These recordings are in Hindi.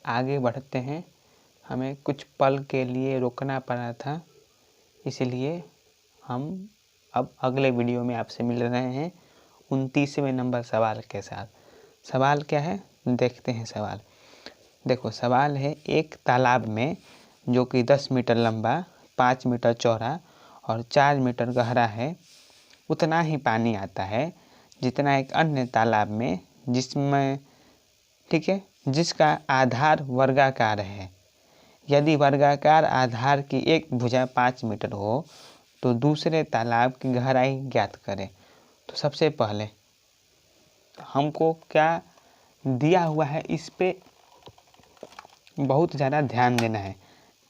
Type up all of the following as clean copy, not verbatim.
आगे बढ़ते हैं। हमें कुछ पल के लिए रुकना पड़ा था, इसलिए हम अब अगले वीडियो में आपसे मिल रहे हैं 29वें नंबर सवाल के साथ। सवाल क्या है देखते हैं। सवाल देखो, सवाल है एक तालाब में जो कि 10 मीटर लंबा, 5 मीटर चौड़ा और 4 मीटर गहरा है, उतना ही पानी आता है जितना एक अन्य तालाब में, जिसमें ठीक है, जिसका आधार वर्गाकार है। यदि वर्गाकार आधार की एक भुजा 5 मीटर हो तो दूसरे तालाब की गहराई ज्ञात करें। तो सबसे पहले हमको क्या दिया हुआ है, इस पे बहुत ज़्यादा ध्यान देना है।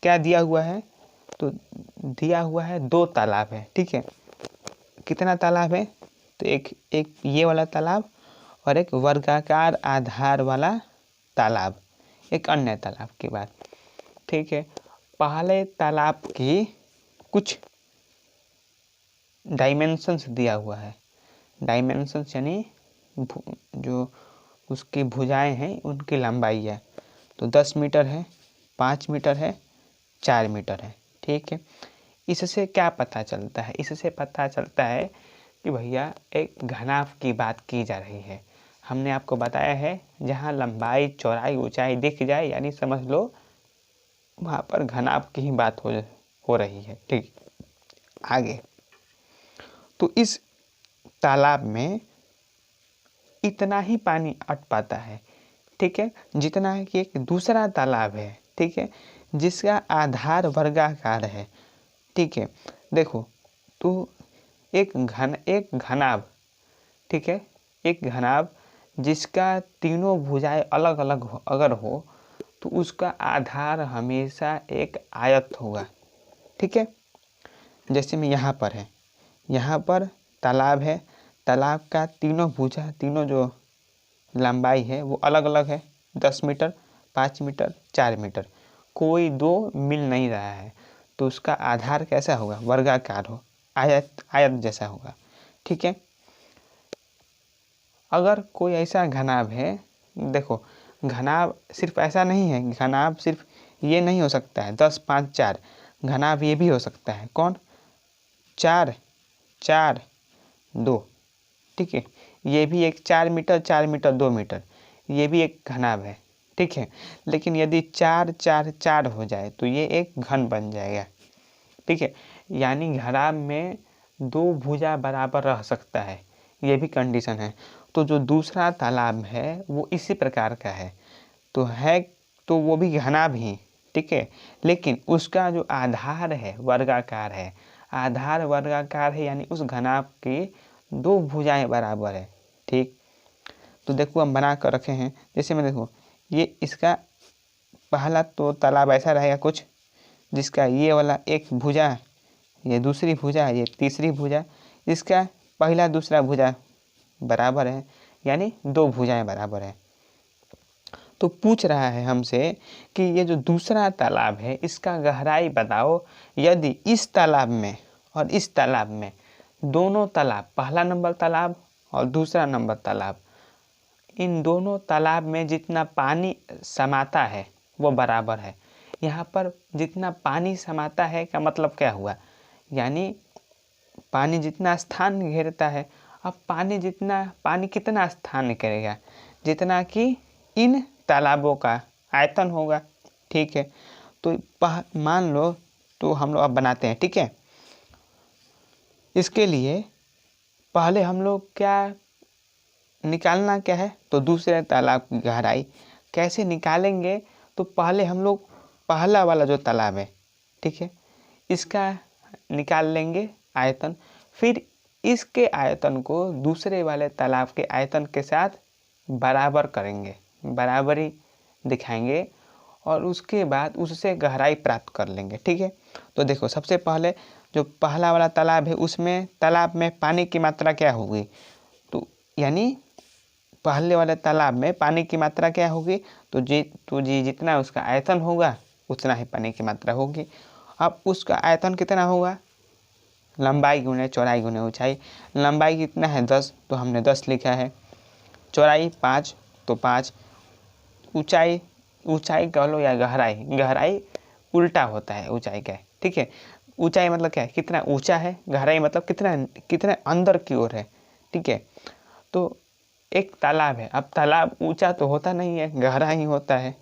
क्या दिया हुआ है? तो दिया हुआ है 2 तालाब है। ठीक है, कितना तालाब है? तो एक ये वाला तालाब और एक वर्गाकार आधार वाला तालाब, एक अन्य तालाब की बात। ठीक है, पहले तालाब की कुछ डायमेंशंस दिया हुआ है। डायमेंशंस यानी जो उसकी भुजाएं हैं उनकी लंबाई है। तो 10 मीटर है, 5 मीटर है, 4 मीटर है। ठीक है, इससे क्या पता चलता है? इससे पता चलता है कि भैया एक घनाभ की बात की जा रही है। हमने आपको बताया है जहाँ लंबाई चौड़ाई ऊंचाई दिख जाए, यानी समझ लो वहाँ पर घनाभ की ही बात हो रही है। ठीक, आगे तो इस तालाब में इतना ही पानी अट पाता है। ठीक है, जितना है कि एक दूसरा तालाब है, ठीक है, जिसका आधार वर्गाकार है। ठीक है, देखो तो एक घनाभ, ठीक है, एक घनाभ जिसका तीनों भुजाएं अलग अलग अगर हो तो उसका आधार हमेशा एक आयत होगा। ठीक है, जैसे में यहाँ पर है, यहाँ पर तालाब है, तालाब का तीनों भुजा, तीनों जो लंबाई है वो अलग अलग है, 10 मीटर, 5 मीटर, 4 मीटर, कोई दो मिल नहीं रहा है। तो उसका आधार कैसा होगा? वर्गाकार हो, आयत जैसा होगा। ठीक है, अगर कोई ऐसा घनाभ है, देखो घनाभ सिर्फ ऐसा नहीं है, घनाभ सिर्फ ये नहीं हो सकता है 10, 5, 4, घनाभ ये भी हो सकता है। कौन? 4, 4, 2। ठीक है, ये भी एक 4 मीटर, 4 मीटर, 2 मीटर, ये भी एक घनाभ है। ठीक है, लेकिन यदि 4, 4, 4 हो जाए तो ये एक घन बन जाएगा। ठीक है, यानी घनाभ में 2 भुजा बराबर रह सकता है, ये भी कंडीशन है। तो जो दूसरा तालाब है वो इसी प्रकार का है, तो वो भी घनाभ ही। ठीक है, लेकिन उसका जो आधार है वर्गाकार है, आधार वर्गाकार है, यानी उस घनाभ की 2 भुजाएं बराबर है। ठीक, तो देखो हम बना कर रखे हैं। जैसे मैं देखो, ये इसका पहला तो तालाब ऐसा रहेगा कुछ, जिसका ये वाला एक भुजा, ये दूसरी भुजा, ये तीसरी भुजा, इसका पहला दूसरा भुजा बराबर है, यानी 2 भुजाएं बराबर है। तो पूछ रहा है हमसे कि ये जो दूसरा तालाब है इसका गहराई बताओ। यदि इस तालाब में और इस तालाब में, दोनों तालाब, पहला नंबर तालाब और दूसरा नंबर तालाब, इन दोनों तालाब में जितना पानी समाता है वो बराबर है। यहाँ पर जितना पानी समाता है का मतलब क्या हुआ? यानी पानी जितना स्थान घेरता है। अब पानी कितना स्थान करेगा? जितना कि इन तालाबों का आयतन होगा। ठीक है, तो मान लो, तो हम लोग अब बनाते हैं। ठीक है, इसके लिए पहले हम लोग क्या निकालना क्या है? तो दूसरे तालाब की गहराई कैसे निकालेंगे? तो पहले हम लोग पहला वाला जो तालाब है, ठीक है, इसका निकाल लेंगे आयतन, फिर इसके आयतन को दूसरे वाले तालाब के आयतन के साथ बराबर करेंगे, बराबरी दिखाएंगे और उसके बाद उससे गहराई प्राप्त कर लेंगे। ठीक है, तो देखो सबसे पहले जो पहला वाला तालाब है उसमें तालाब में पानी की मात्रा क्या होगी? तो यानी पहले वाले तालाब में पानी की मात्रा क्या होगी? तो जी जितना उसका आयतन होगा उतना ही पानी की मात्रा होगी। अब उसका आयतन कितना होगा? लंबाई गुने चौड़ाई गुने ऊंचाई। लंबाई कितना है? 10, तो हमने 10 लिखा है। चौड़ाई 5, तो 5। ऊंचाई ऊंचाई कह लो या गहराई, गहराई उल्टा होता है ऊंचाई का, ठीक है। ऊंचाई मतलब क्या है, कितना ऊंचा है, गहराई मतलब कितना कितना अंदर की ओर है, ठीक है। तो एक तालाब है, अब तालाब ऊंचा तो होता नहीं है, गहरा ही होता है।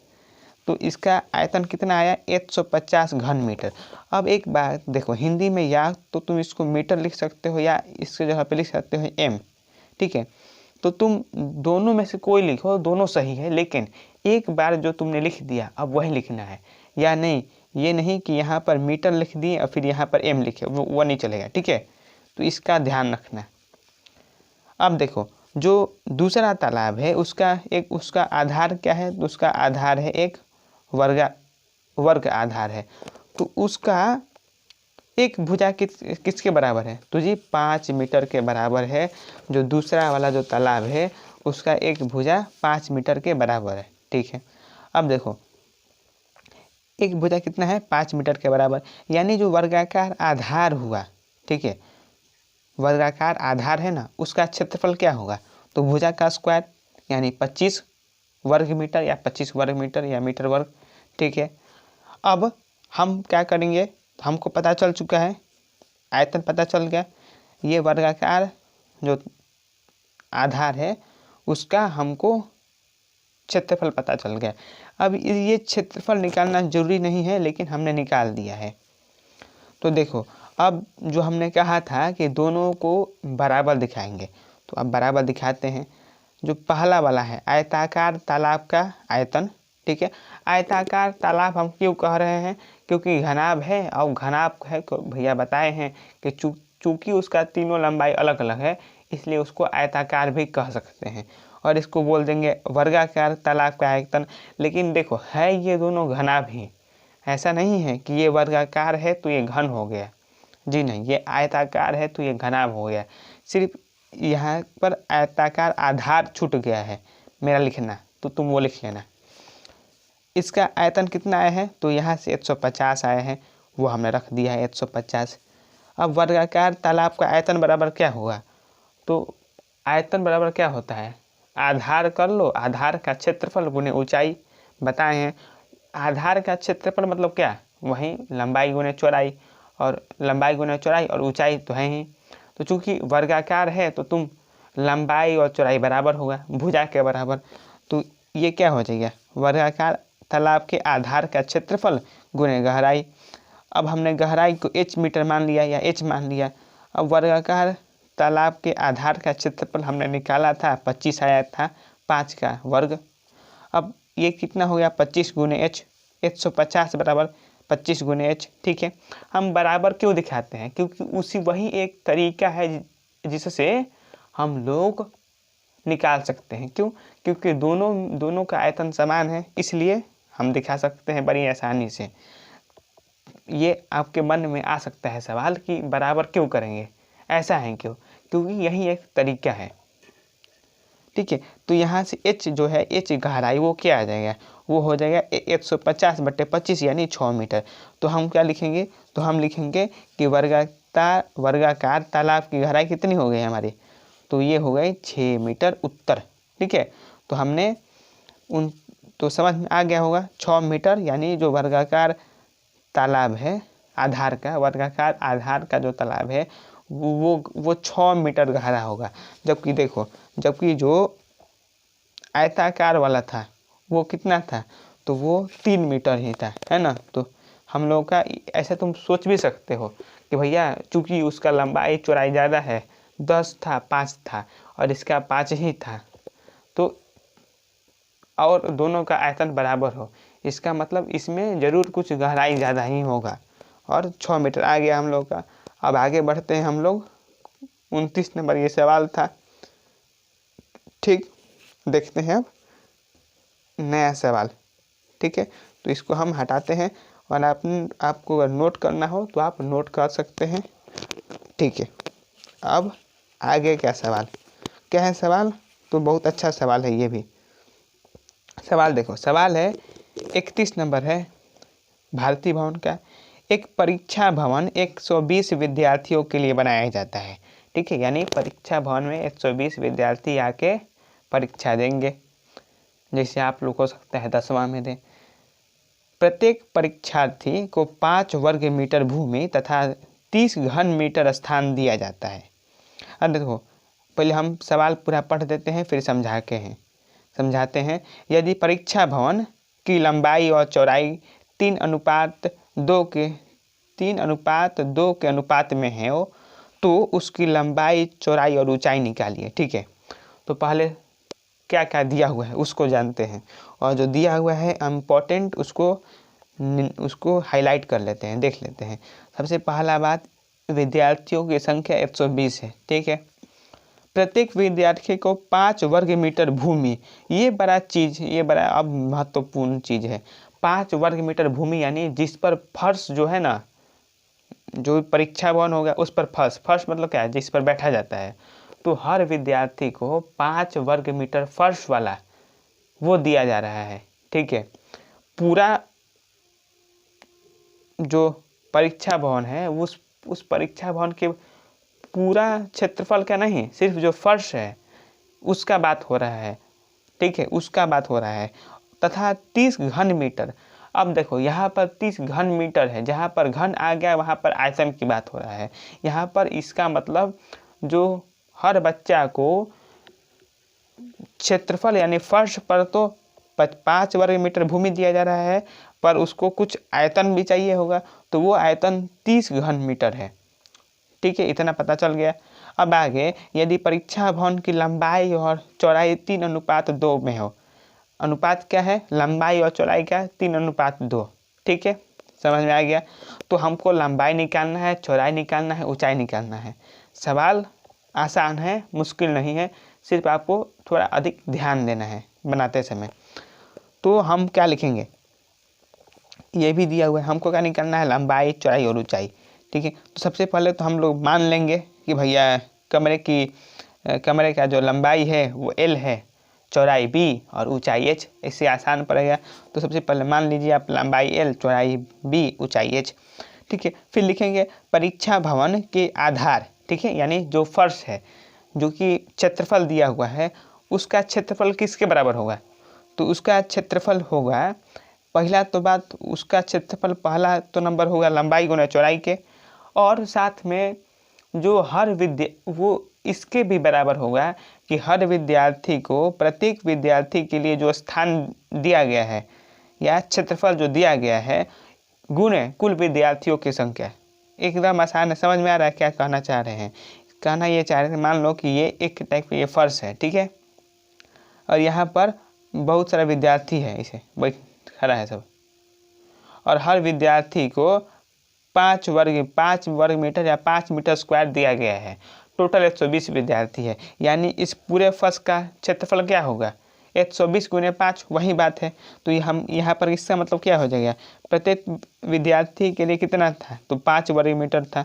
तो इसका आयतन कितना आया, 150 घन मीटर। अब एक बात देखो, हिंदी में या तो तुम इसको मीटर लिख सकते हो या इसके जगह पे लिख सकते हो एम, ठीक है। तो तुम दोनों में से कोई लिखो, दोनों सही है, लेकिन एक बार जो तुमने लिख दिया अब वही लिखना है, या नहीं ये नहीं कि यहाँ पर मीटर लिख दिए और फिर यहाँ पर एम लिखे, वो नहीं चलेगा, ठीक है। तो इसका ध्यान रखना। अब देखो जो दूसरा तालाब है उसका आधार क्या है, तो उसका आधार है एक वर्ग आधार है। तो उसका एक भुजा किसके बराबर है, तो जी 5 मीटर के बराबर है। जो दूसरा वाला जो तालाब है उसका एक भुजा 5 मीटर के बराबर है, ठीक है। अब देखो एक भुजा कितना है, 5 मीटर के बराबर, यानी जो वर्गाकार आधार हुआ, ठीक है, वर्गाकार आधार है ना, उसका क्षेत्रफल क्या होगा, तो भुजा का स्क्वायर यानी 25 वर्ग मीटर या 25 वर्ग मीटर या मीटर वर्ग, ठीक है। अब हम क्या करेंगे, हमको पता चल चुका है, आयतन पता चल गया, ये वर्गाकार जो आधार है उसका हमको क्षेत्रफल पता चल गया। अब ये क्षेत्रफल निकालना जरूरी नहीं है, लेकिन हमने निकाल दिया है। तो देखो अब जो हमने कहा था कि दोनों को बराबर दिखाएंगे, तो अब बराबर दिखाते हैं। जो पहला वाला है आयताकार तालाब का आयतन, ठीक है। आयताकार तालाब हम क्यों कह रहे हैं, क्योंकि घनाभ है, और घनाभ है भैया बताए हैं कि चूंकि उसका तीनों लंबाई अलग अलग है, इसलिए उसको आयताकार भी कह सकते हैं। और इसको बोल देंगे वर्गाकार तालाब का आयतन। लेकिन देखो है ये दोनों घनाभ ही, ऐसा नहीं है कि ये वर्गाकार है तो ये घन हो गया, जी नहीं, ये आयताकार है तो ये घनाभ हो गया। सिर्फ यहाँ पर आयताकार आधार छूट गया है मेरा लिखना, तो तुम वो लिख लेना। इसका आयतन कितना आया है, तो यहाँ से 150 आया है, वो हमने रख दिया है 150। अब वर्गाकार तालाब का आयतन बराबर क्या होगा, तो आयतन बराबर क्या होता है, आधार कर लो, आधार का क्षेत्रफल गुने ऊंचाई, बताए हैं। आधार का क्षेत्रफल मतलब क्या, वही लंबाई गुने चौड़ाई, और लंबाई गुने चौड़ाई और ऊंचाई तो है ही। तो चूंकि वर्गाकार है तो तुम लंबाई और चौड़ाई बराबर होगा, भुजा के बराबर। तो ये क्या हो जाएगा, वर्गाकार तालाब के आधार का क्षेत्रफल गुने गहराई। अब हमने गहराई को h मीटर मान लिया या h मान लिया। अब वर्गाकार तालाब के आधार का क्षेत्रफल हमने निकाला था, 25 आया था, 5 का वर्ग। अब ये कितना हो गया, 25 गुने h, 150 बराबर 25 गुने h, ठीक है। हम बराबर क्यों दिखाते हैं, क्योंकि उसी वही एक तरीका है जिससे हम लोग निकाल सकते हैं। क्यों, क्योंकि दोनों का आयतन समान है, इसलिए हम दिखा सकते हैं बड़ी आसानी से। ये आपके मन में आ सकता है सवाल कि बराबर क्यों करेंगे, ऐसा है क्यों, क्योंकि यही एक तरीका है, ठीक है। तो यहाँ से h जो है, h गहराई वो क्या आ जाएगा, वो हो जाएगा 150/25 यानी 6 मीटर। तो हम क्या लिखेंगे, तो हम लिखेंगे कि वर्गाकार तालाब की गहराई कितनी हो गई हमारी, तो ये हो गई 6 मीटर उत्तर, ठीक है। तो हमने तो समझ में आ गया होगा, 6 मीटर यानी जो वर्गाकार तालाब है आधार का, वर्गाकार आधार का जो तालाब है वो 6 मीटर गहरा होगा। जबकि देखो, जबकि जो आयताकार वाला था वो कितना था, तो वो 3 मीटर ही था, है ना। तो हम लोग का ऐसे तुम सोच भी सकते हो कि भैया चूंकि उसका लंबाई चौड़ाई ज़्यादा है, 10 था 5 था और इसका 5 ही था, तो और दोनों का आयतन बराबर हो, इसका मतलब इसमें ज़रूर कुछ गहराई ज़्यादा ही होगा। और 6 मीटर आ गया हम लोग का। अब आगे बढ़ते हैं हम लोग, 29 नंबर ये सवाल था, ठीक। देखते हैं अब नया सवाल, ठीक है। तो इसको हम हटाते हैं, और आपको अगर नोट करना हो तो आप नोट कर सकते हैं, ठीक है। अब आगे क्या सवाल, क्या है सवाल, तो बहुत अच्छा सवाल है ये भी। सवाल देखो, सवाल है 31 नंबर है भारतीय भवन का। एक परीक्षा भवन 120 विद्यार्थियों के लिए बनाया जाता है, ठीक है। यानी परीक्षा भवन में 120 विद्यार्थी आके परीक्षा देंगे, जैसे आप लोग हो सकता है 10वां में दें। प्रत्येक परीक्षार्थी को 5 वर्ग मीटर भूमि तथा 30 घन मीटर स्थान दिया जाता है। अब देखो, पहले हम सवाल पूरा पढ़ देते हैं, फिर समझाते हैं। यदि परीक्षा भवन की लंबाई और चौड़ाई 3:2 के अनुपात में है तो उसकी लंबाई, चौड़ाई और ऊंचाई निकालिए। ठीक है, तो पहले क्या क्या दिया हुआ है उसको जानते हैं, और जो दिया हुआ है इम्पोर्टेंट उसको हाईलाइट कर लेते हैं, देख लेते हैं। सबसे पहला बात, विद्यार्थियों की संख्या 120 है। ठीक है, प्रत्येक विद्यार्थी को 5 वर्ग मीटर भूमि, ये बड़ा अब महत्वपूर्ण चीज़ है। 5 वर्ग मीटर भूमि यानी जिस पर फर्श जो है ना, जो परीक्षा भवन होगा उस पर फर्श मतलब क्या है, जिस पर बैठा जाता है। तो हर विद्यार्थी को 5 वर्ग मीटर फर्श वाला वो दिया जा रहा है। ठीक है, पूरा जो परीक्षा भवन है उस परीक्षा भवन के पूरा क्षेत्रफल का नहीं, सिर्फ जो फर्श है उसका बात हो रहा है। ठीक है, उसका बात हो रहा है, तथा 30 घन मीटर। अब देखो, यहाँ पर 30 घन मीटर है, जहाँ पर घन आ गया वहाँ पर आयतन की बात हो रहा है। यहाँ पर इसका मतलब जो हर बच्चा को क्षेत्रफल यानी फर्श पर तो 5 वर्ग मीटर भूमि दिया जा रहा है, पर उसको कुछ आयतन भी चाहिए होगा, तो वो आयतन 30 घन मीटर है। ठीक है, इतना पता चल गया। अब आगे, यदि परीक्षा भवन की लंबाई और चौड़ाई 3:2 में हो। अनुपात क्या है, लंबाई और चौड़ाई क्या है, 3:2। ठीक है, समझ में आ गया। तो हमको लंबाई निकालना है, चौड़ाई निकालना है, ऊंचाई निकालना है। सवाल आसान है, मुश्किल नहीं है, सिर्फ आपको थोड़ा अधिक ध्यान देना है बनाते समय। तो हम क्या लिखेंगे, ये भी दिया हुआ है, हमको क्या निकालना है, लंबाई, चौड़ाई और ऊंचाई। ठीक है, तो सबसे पहले तो हम लोग मान लेंगे कि भैया कमरे का जो लंबाई है वो L है, चौड़ाई B और ऊंचाई H। इससे आसान पड़ेगा। तो सबसे पहले मान लीजिए आप लंबाई L, चौड़ाई B, ऊंचाई H। ठीक है, फिर लिखेंगे परीक्षा भवन के आधार। ठीक है, यानी जो फर्श है, जो कि क्षेत्रफल दिया हुआ है, उसका क्षेत्रफल किसके बराबर होगा, तो उसका क्षेत्रफल होगा, पहला तो बात, उसका क्षेत्रफल पहला तो नंबर होगा लंबाई गुना चौड़ाई के, और साथ में जो वो इसके भी बराबर होगा कि हर विद्यार्थी को, प्रत्येक विद्यार्थी के लिए जो स्थान दिया गया है या क्षेत्रफल जो दिया गया है, गुणे कुल विद्यार्थियों की संख्या। एकदम आसान है, समझ में आ रहा है क्या कहना चाह रहे हैं। कहना ये चाह रहे थे, मान लो कि ये एक टाइप का ये फर्श है। ठीक है, और यहाँ पर बहुत सारा विद्यार्थी है, इसे बैठ खड़ा है सब, और हर विद्यार्थी को 5 वर्ग मीटर या 5 मीटर स्क्वायर दिया गया है। टोटल 120 विद्यार्थी है, यानी इस पूरे फर्श का क्षेत्रफल क्या होगा, 120 गुने 5, वही बात है। तो हम यहाँ पर इसका मतलब क्या हो जाएगा, प्रत्येक विद्यार्थी के लिए कितना था, तो 5 वर्ग मीटर था।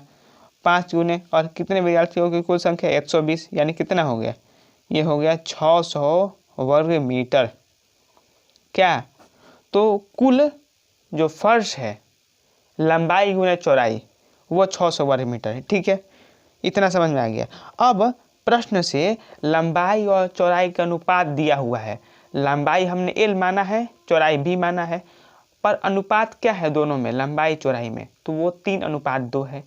5 गुने और कितने विद्यार्थियों की कुल संख्या 120, यानी कितना हो गया, ये हो गया 600 वर्ग मीटर। क्या, तो कुल जो फर्श है, लंबाई गुने चौड़ाई, वो 600 वर्ग मीटर है। ठीक है, इतना समझ में आ गया। अब प्रश्न से लंबाई और चौड़ाई का अनुपात दिया हुआ है। लंबाई हमने L माना है, चौड़ाई B माना है, पर अनुपात क्या है दोनों में, लंबाई चौड़ाई में, तो वो 3:2 है।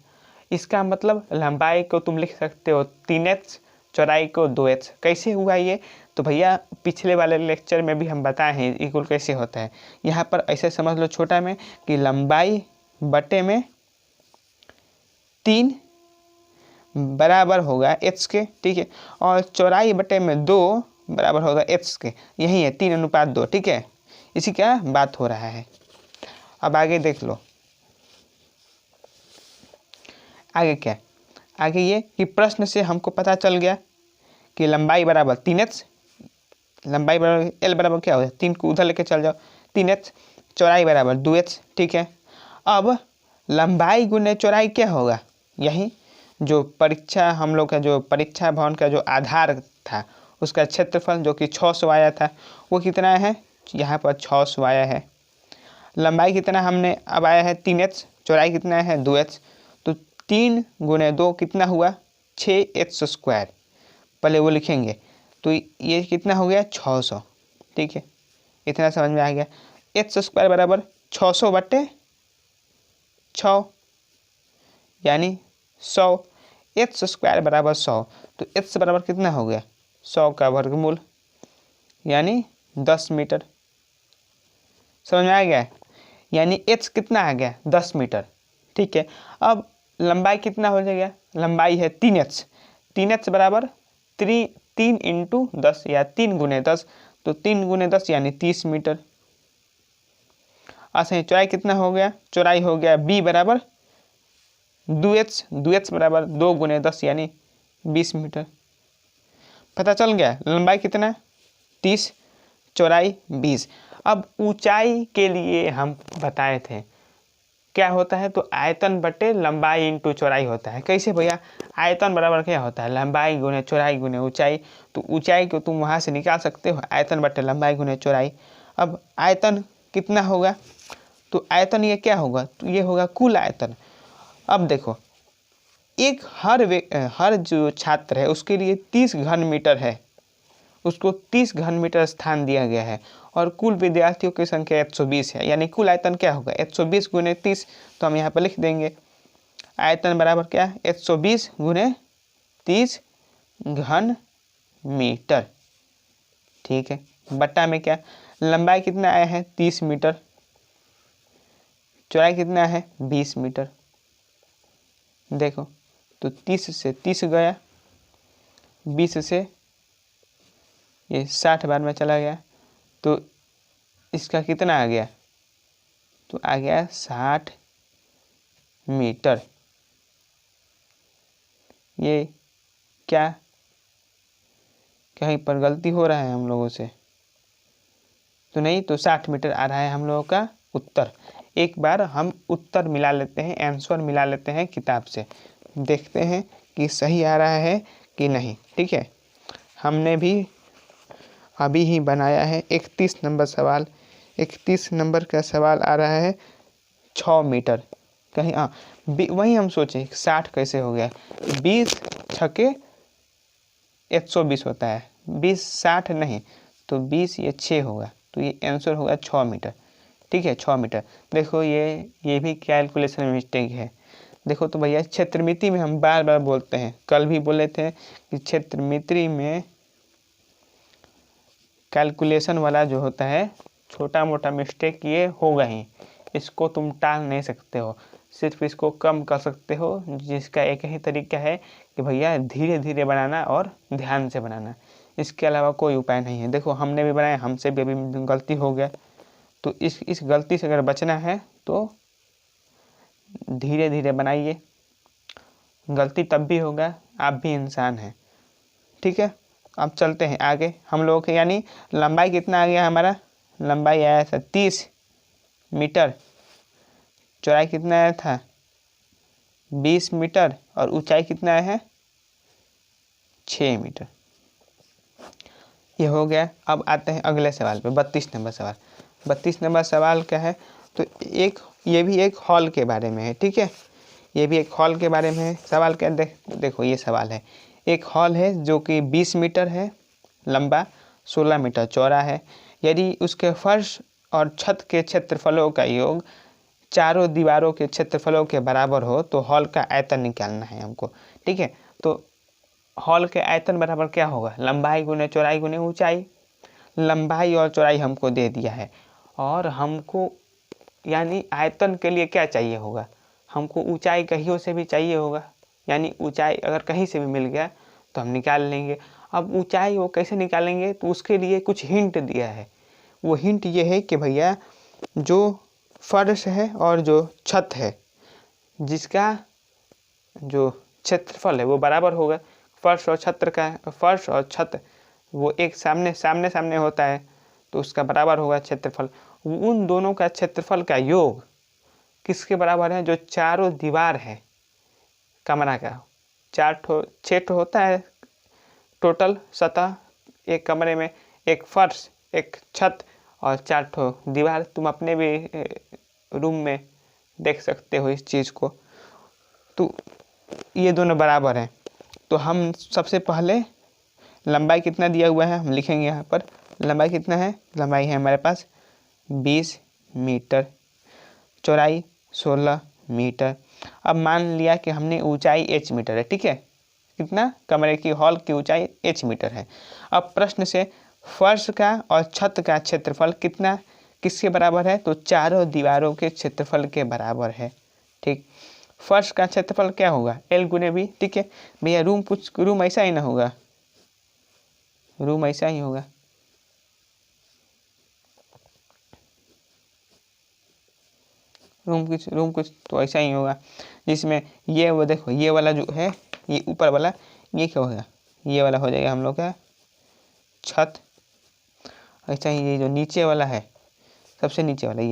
इसका मतलब लंबाई को तुम लिख सकते हो 3h, चौड़ाई को 2h। कैसे हुआ ये, तो भैया पिछले वाले लेक्चर में भी हम बताए हैं इक्वल कैसे होता है। यहाँ पर ऐसे समझ लो छोटा में कि लंबाई बटे में 3 बराबर होगा h के। ठीक है, और चौड़ाई बटे में 2 बराबर होगा h के। यही है 3:2। ठीक है, इसी का बात हो रहा है। अब आगे देख लो, आगे क्या, आगे ये कि प्रश्न से हमको पता चल गया कि लंबाई बराबर 3h, लंबाई बराबर L बराबर क्या होगा, 3 को उधर लेके चल जाओ, 3h, चौड़ाई बराबर 2h। ठीक है, अब लंबाई गुने चौड़ाई क्या होगा, यही जो परीक्षा हम लोग का जो परीक्षा भवन का जो आधार था, उसका क्षेत्रफल जो कि 600 आया था, वो कितना है, यहाँ पर 600 आया है। लंबाई कितना हमने अब आया है 3h, चौड़ाई कितना है 2h, तो 3 गुने 2 कितना हुआ, 6h स्क्वायर। पहले वो लिखेंगे, तो ये कितना हो गया 600। ठीक है, इतना समझ में आ गया। h स्क्वायर बराबर 600/6 यानी 100। h स्क्वायर बराबर 100, तो h बराबर कितना हो गया 100 का वर्गमूल यानी 10 मीटर। समझ में आ गया? यानी h कितना आ गया 10 मीटर। ठीक है, अब लंबाई कितना हो जाएगा, लंबाई है 3h, 3h बराबर 3 × 10 या 3 × 10, तो 3 × 10 यानी 30 मीटर। अच्छा चौड़ाई कितना हो गया, चौड़ाई हो गया b बराबर 2h, 2h बराबर 2 × 10 यानी 20 मीटर। पता चल गया लंबाई कितना 30, चौड़ाई 20। अब ऊंचाई के लिए हम बताए थे क्या होता है, तो आयतन बटे लंबाई इंटू चौड़ाई होता है। कैसे भैया, आयतन बराबर क्या होता है लंबाई गुने चौड़ाई गुने ऊंचाई, तो ऊंचाई को तुम वहाँ से निकाल सकते हो, आयतन बटे लंबाई गुने चौड़ाई। अब आयतन कितना होगा, तो आयतन ये क्या होगा, तो ये होगा कुल आयतन। अब देखो एक हर जो छात्र है उसके लिए 30 घन मीटर है, उसको 30 घन मीटर स्थान दिया गया है और कुल विद्यार्थियों की संख्या 120 है, यानी कुल आयतन क्या होगा 120 × 30, तो हम यहाँ पर लिख देंगे आयतन बराबर क्या 120 × 30 घन मीटर। ठीक है, बट्टा में क्या लंबाई कितना आया है 30 मीटर, चौड़ाई कितना है 20 मीटर। देखो तो 30 से 30 गया, 20 से ये 60 बार में चला गया, तो इसका कितना आ गया, तो आ गया 60 मीटर। ये क्या कहीं पर गलती हो रहा है हम लोगों से तो नहीं, तो 60 मीटर आ रहा है हम लोगों का उत्तर। एक बार हम उत्तर मिला लेते हैं, आंसर मिला लेते हैं किताब से, देखते हैं कि सही आ रहा है कि नहीं। ठीक है, हमने भी अभी ही बनाया है 31 नंबर सवाल। 31 नंबर का सवाल आ रहा है 6 मीटर। कहीं वही हम सोचे 60 कैसे हो गया, 20 छके 120 होता है, 20 60 नहीं, तो 20 ये 6 होगा, तो ये आंसर होगा 6 मीटर। ठीक है 6 मीटर। देखो ये भी कैलकुलेशन मिस्टेक है। देखो तो भैया क्षेत्रमिति में हम बार बार बोलते हैं, कल भी बोले थे कि क्षेत्रमिति में कैलकुलेशन वाला जो होता है छोटा मोटा मिस्टेक ये होगा ही, इसको तुम टाल नहीं सकते हो, सिर्फ इसको कम कर सकते हो, जिसका एक ही तरीका है कि भैया धीरे धीरे बनाना और ध्यान से बनाना, इसके अलावा कोई उपाय नहीं है। देखो हमने भी बनाया, हमसे भी अभी गलती हो गया, तो इस गलती से अगर बचना है तो धीरे धीरे बनाइए, गलती तब भी होगा, आप भी इंसान हैं। ठीक है, अब चलते हैं आगे हम लोगों के, यानी लंबाई कितना आ गया हमारा, लंबाई आया था 30 मीटर, चौड़ाई कितना आया था 20 मीटर और ऊंचाई कितना आया है 6 मीटर। ये हो गया। अब आते हैं अगले सवाल पे, 32 नंबर सवाल। 32 नंबर सवाल क्या है, तो ये भी एक हॉल के बारे में है। ठीक है, ये भी एक हॉल के बारे में है। सवाल क्या देखो ये सवाल है, एक हॉल है जो कि 20 मीटर है लंबा, 16 मीटर चौड़ा है। यदि उसके फर्श और छत के क्षेत्रफलों का योग चारों दीवारों के क्षेत्रफलों के बराबर हो तो हॉल का आयतन निकालना है हमको। ठीक है, तो हॉल के आयतन बराबर क्या होगा, लंबाई गुने चौड़ाई गुने ऊंचाई। लंबाई और चौड़ाई हमको दे दिया है और हमको यानी आयतन के लिए क्या चाहिए होगा, हमको ऊंचाई कहीं से भी चाहिए होगा, यानी ऊंचाई अगर कहीं से भी मिल गया तो हम निकाल लेंगे। अब ऊंचाई वो कैसे निकालेंगे, तो उसके लिए कुछ हिंट दिया है। वो हिंट ये है कि भैया जो फर्श है और जो छत है, जिसका जो क्षेत्रफल है वो बराबर होगा। फर्श और छत वो एक सामने सामने होता है, तो उसका बराबर होगा क्षेत्रफल। उन दोनों का क्षेत्रफल का योग किसके बराबर है, जो चारों दीवार है कमरा का, 6 होता है टोटल सतह एक कमरे में, एक फर्श एक छत और 4 दीवार। तुम अपने भी रूम में देख सकते हो इस चीज़ को। तो ये दोनों बराबर हैं, तो हम सबसे पहले लंबाई कितना दिया हुआ है हम लिखेंगे यहाँ पर, लंबाई कितना है, लंबाई है हमारे पास 20 मीटर। चौड़ाई 16 मीटर। अब मान लिया कि हमने ऊंचाई h मीटर है, ठीक है, कितना, कमरे की हॉल की ऊंचाई h मीटर है। अब प्रश्न से फर्श का और छत का क्षेत्रफल कितना किसके बराबर है, तो चारों दीवारों के क्षेत्रफल के बराबर है। ठीक, फर्श का क्षेत्रफल क्या होगा, L गुने B, ठीक है भैया। रूम ऐसा ही ना होगा, रूम ऐसा ही होगा, रूम कुछ तो ऐसा ही होगा, जिसमें ये वो देखो, ये वाला जो है, ये ऊपर वाला, ये क्या होगा, ये वाला हो जाएगा हम लोग का छत। ऐसा ही ये जो नीचे वाला है, सबसे नीचे वाला,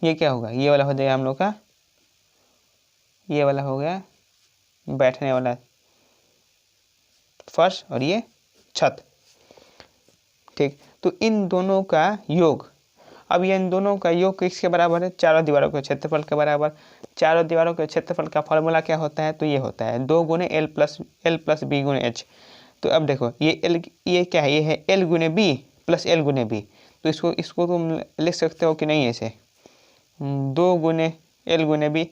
ये क्या होगा, ये वाला हो जाएगा हम लोग का, ये वाला हो गया बैठने वाला फर्श, और ये छत। ठीक, तो इन दोनों का योग, अब ये इन दोनों का योग किसके बराबर है, चारों दीवारों के क्षेत्रफल के बराबर। चारों दीवारों के क्षेत्रफल का फॉर्मूला क्या होता है, तो ये होता है 2 गुने L प्लस बी गुने एच। तो अब देखो ये क्या है, ये है L गुने बी प्लस L गुने बी। तो इसको तुम लिख सकते हो कि नहीं ऐसे, 2 गुने L गुने बी,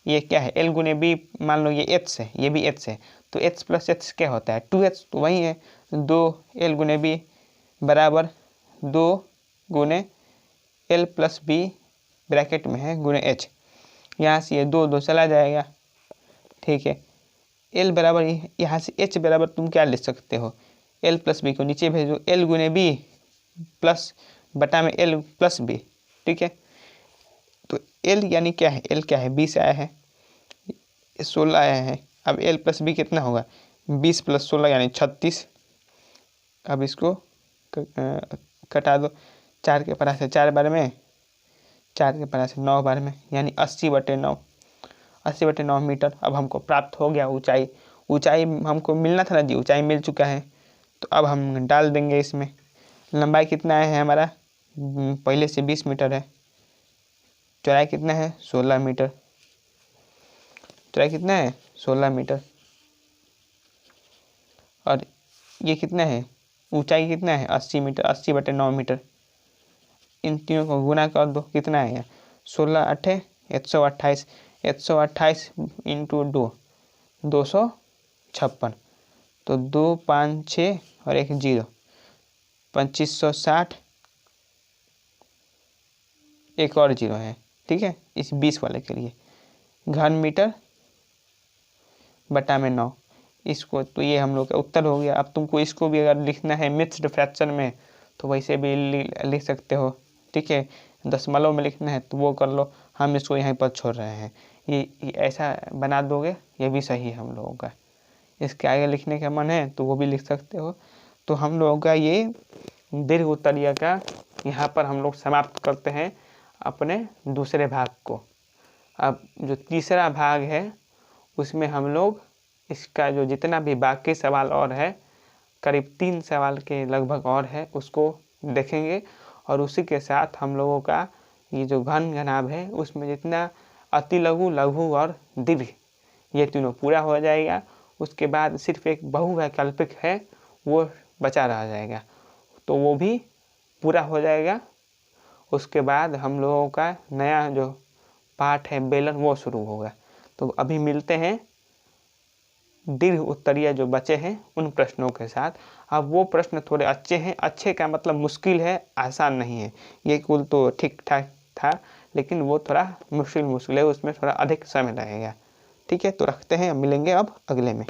ये क्या है L गुने बी, मान लो ये h है, ये भी h है, तो h प्लस h क्या होता है 2h, तो वही है 2 L गुने बी बराबर 2 गुने L प्लस बी ब्रैकेट में है गुने h। यहाँ से ये 2 चला जाएगा, ठीक है। L बराबर यहाँ से h बराबर तुम क्या लिख सकते हो, L प्लस बी को नीचे भेजो, L गुने बी प्लस बटा में L प्लस बी, ठीक है। तो L यानी क्या है, L क्या है 20 आया है, 16 आया है। अब L प्लस बी कितना होगा, 20 प्लस 16 यानी 36। अब इसको कटा दो, 4 के परा से 4 बार में, 4 के परा से 9 बार में, यानी 80/9, 80/9 मीटर। अब हमको प्राप्त हो गया ऊंचाई, ऊंचाई हमको मिलना था ना जी, ऊंचाई मिल चुका है। तो अब हम डाल देंगे इसमें, लंबाई कितना है हमारा, पहले से 20 मीटर है, चौड़ाई कितना है 16 मीटर, चौड़ाई कितना है 16 मीटर, और ये कितना है, ऊंचाई कितना है 80 मीटर, 80/9 मीटर। इन तीनों को गुना कर दो, कितना है 16 8 128, 128 इंटू 2 256, तो 2 5 6 और 1 0, 2560, एक और 0 है, ठीक है, इस 20 वाले के लिए। घन मीटर बटा में 9, इसको, तो ये हम लोग का उत्तर हो गया। अब तुमको इसको भी अगर लिखना है मिक्स्ड फ्रैक्शन में तो वैसे भी लिख सकते हो, ठीक है। दशमलव में लिखना है तो वो कर लो, हम इसको यहीं पर छोड़ रहे हैं। ये ऐसा बना दोगे, ये भी सही है हम लोगों का। इसके आगे लिखने का मन है तो वो भी लिख सकते हो। तो हम लोगों का ये दीर्घ उत्तरीय का यहाँ पर हम लोग समाप्त करते हैं अपने दूसरे भाग को। अब जो तीसरा भाग है उसमें हम लोग इसका जो जितना भी बाकी सवाल और है, करीब 3 सवाल के लगभग और है, उसको देखेंगे। और उसी के साथ हम लोगों का ये जो घन घनाभ है उसमें जितना अति लघु, लघु और दीर्घ, ये तीनों पूरा हो जाएगा। उसके बाद सिर्फ एक बहुवैकल्पिक है वो बचा रह जाएगा, तो वो भी पूरा हो जाएगा। उसके बाद हम लोगों का नया जो पाठ है बेलन, वो शुरू होगा। तो अभी मिलते हैं दीर्घ उत्तरीय जो बचे हैं उन प्रश्नों के साथ। अब वो प्रश्न थोड़े अच्छे हैं, अच्छे का मतलब मुश्किल है, आसान नहीं है। ये कुल तो ठीक ठाक था, लेकिन वो थोड़ा मुश्किल है, उसमें थोड़ा अधिक समय लगेगा। ठीक है, तो रखते हैं, मिलेंगे अब अगले में।